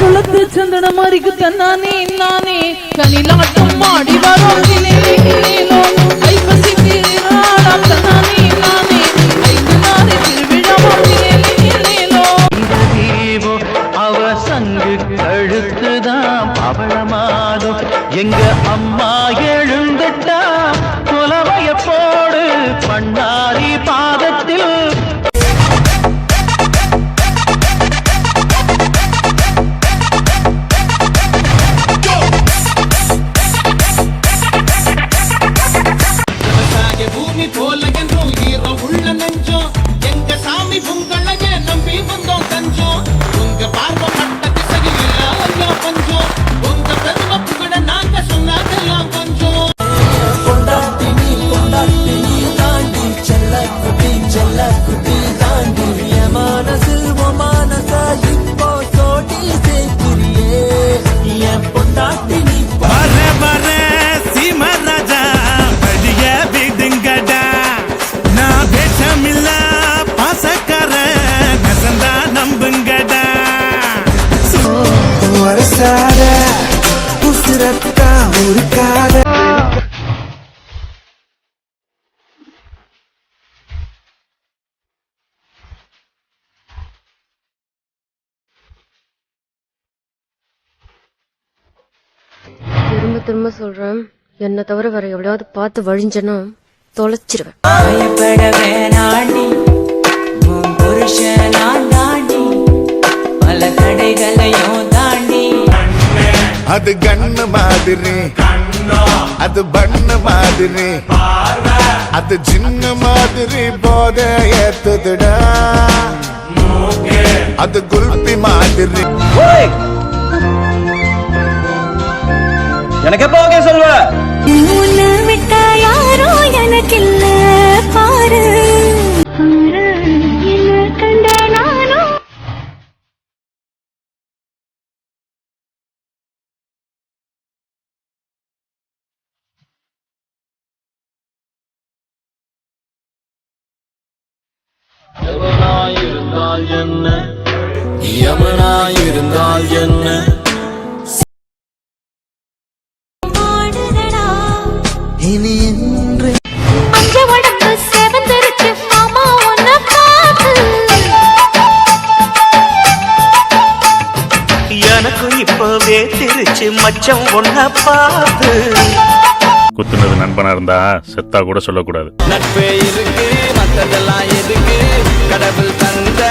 குளத்து சந்தன மாறிக்கு தன்னானே நானே கலிலாட்டம் ஆடி வரோம் ஐப்பசி திருநாளாம் தன்னானே நானே 5 நாள் திருவிழாவோ அவ சங்கு கழுத்துதான் பவளமாதும் எங்க அம்மா எழுந்துட்டா குலவைய போடு பண்ணாரி பாதத்தில் பூமி போல என்றும் ஈர உள்ள நெஞ்சோம் எங்க சாமி பொங்கலைய நம்பி வந்தோம் தஞ்சோம் உங்க பார்வை மட்ட திசையில் எல்லாம் பஞ்சோம் உங்க பெருமை புகழ நாங்க சொன்னதெல்லாம் கொஞ்சம் கொண்டாட்டி நீ தாண்டி செல்ல குட்டி தாண்டி மனசில் மனசா இப்போ சோடி சேர்க்கிறியே என் பொண்டாட்டி நீ திரும்ப சொல்றேன், என்ன தவிர வேற எவ்வளவு பார்த்து வழிஞ்சனா தொலைச்சிருவேன். பல தடைகளையும் தாண்டி அது கண்ணு மாதிரி அது பண்ணு மாதிரி அது சின்ன மாதிரி போத ஏத்துதுடா அது குல்பி மாதிரி எனக்கு எப்ப ஓகே சொல்லுவ விட்டா யாரோ எனக்கு இல்ல பாரு கண்ட நானும் எவனாயிருந்தால் என்ன யமனாயிருந்தால் என்ன இனி என்று அஞ்ச உடம்பு செவந்திருச்சு மாமா உன்ன பார்த்து எனக்கும் இப்பவே திருச்சு மச்சம் ஒன்ன பார்த்து குத்துனது நண்பனா இருந்தா செத்தா கூட சொல்லக்கூடாது. நட்பே இருக்கு மத்ததெல்லாம் எதுக்கு கடவுள் தந்த